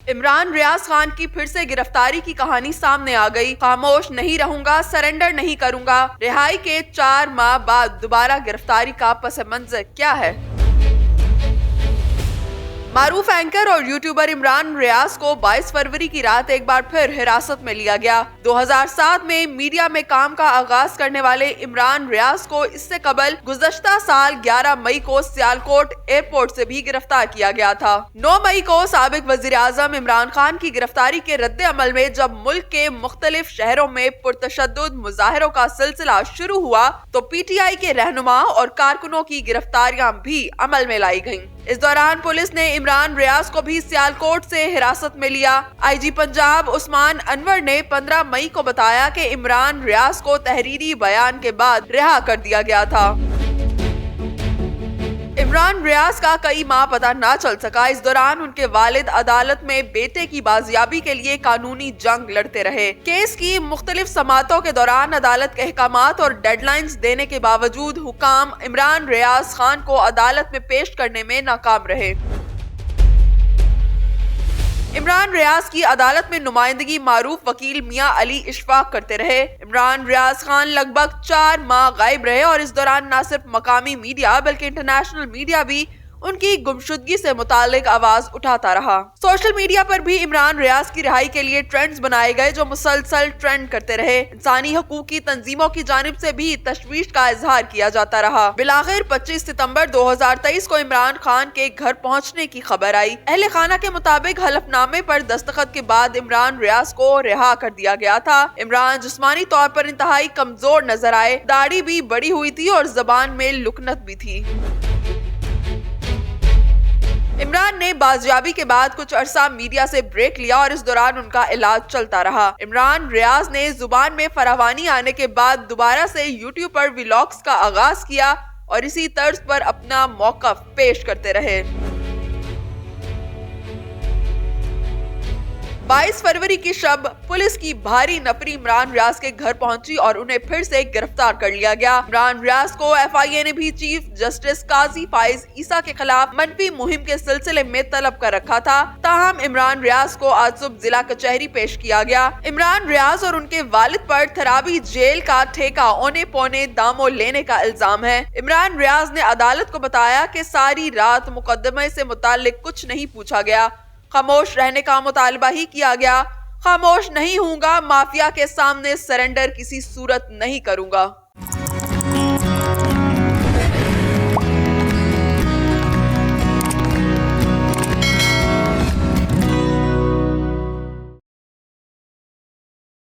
इमरान रियाज खान की फिर से गिरफ्तारी की कहानी सामने आ गई। खामोश नहीं रहूंगा, सरेंडर नहीं करूंगा। रिहाई के 4 माह बाद दोबारा गिरफ्तारी का पस मंजर क्या है? मारूफ एंकर और यूट्यूबर इमरान रियाज को 22 फरवरी की रात एक बार फिर हिरासत में लिया गया। 2007 में मीडिया में काम का आगाज करने वाले इमरान रियाज को इससे कबल गुज़श्ता साल 11 मई को सियालकोट एयरपोर्ट से भी गिरफ्तार किया गया था। 9 मई को साबिक वजीर आजम इमरान खान की गिरफ्तारी के रद्द अमल में जब मुल्क के मुख्तलिफ शहरों में पुरतशद्दुद मुजाहिरों का सिलसिला शुरू हुआ तो PTI के रहनुमा और कारकुनों की गिरफ्तारियां भी अमल में लाई गयी। इस दौरान पुलिस ने इमरान रियाज को भी सियालकोट से हिरासत में लिया। IG पंजाब उस्मान अनवर ने 15 मई को बताया कि इमरान रियाज को तहरीरी बयान के बाद रिहा कर दिया गया था। इमरान रियाज का कई माह पता न चल सका। इस दौरान उनके वालिद अदालत में बेटे की बाजियाबी के लिए कानूनी जंग लड़ते रहे। केस की मुख्तलिफ समातों के दौरान अदालत के अहकामात और डेडलाइंस देने के बावजूद हुकाम इमरान रियाज खान को अदालत में पेश करने में नाकाम रहे। इमरान रियाज की अदालत में नुमाइंदगी मारूफ वकील मियां अली इशफाक करते रहे। इमरान रियाज खान लगभग 4 माह गायब रहे और इस दौरान न सिर्फ मकामी मीडिया बल्कि इंटरनेशनल मीडिया भी उनकी गुमशुदगी से मुतालिक आवाज उठाता रहा। सोशल मीडिया पर भी इमरान रियाज की रिहाई के लिए ट्रेंड्स बनाए गए जो मुसलसल ट्रेंड करते रहे। इंसानी हकूक की तंजीमों की जानिब से भी तशवीश का इजहार किया जाता रहा। बिलाखिर 25 सितंबर 2023 को इमरान खान के घर पहुंचने की खबर आई। अहले खाना के मुताबिक हलफनामे पर दस्तखत के बाद इमरान रियाज को रिहा कर दिया गया था। इमरान जिस्मानी तौर पर इंतहाई कमजोर नजर आए, दाढ़ी भी बड़ी हुई थी और जबान में लुकनत भी थी। इमरान ने बाजियाबी के बाद कुछ अरसा मीडिया से ब्रेक लिया और इस दौरान उनका इलाज चलता रहा। इमरान रियाज ने जुबान में फरावानी आने के बाद दोबारा से यूट्यूब पर व्लॉग्स का आगाज किया और इसी तर्ज पर अपना मौक़िफ़ पेश करते रहे। 22 फरवरी की शब पुलिस की भारी नफरी इमरान रियाज के घर पहुंची और उन्हें फिर से गिरफ्तार कर लिया गया। इमरान रियाज को FIA ने भी चीफ जस्टिस काजी फाइज ईसा के खिलाफ मनफी मुहिम के सिलसिले में तलब कर रखा था। ताहम इमरान रियाज को आज सुबह जिला कचहरी पेश किया गया। इमरान रियाज और उनके वालिद पर थराबी जेल का ठेका औने पौने दामों लेने का इल्जाम है। इमरान रियाज ने अदालत को बताया कि सारी रात मुकदमे से मुताल्लिक कुछ नहीं पूछा गया, खामोश रहने का मुतालबा ही किया गया। खामोश नहीं हूँगा, माफिया के सामने सरेंडर किसी सूरत नहीं करूँगा।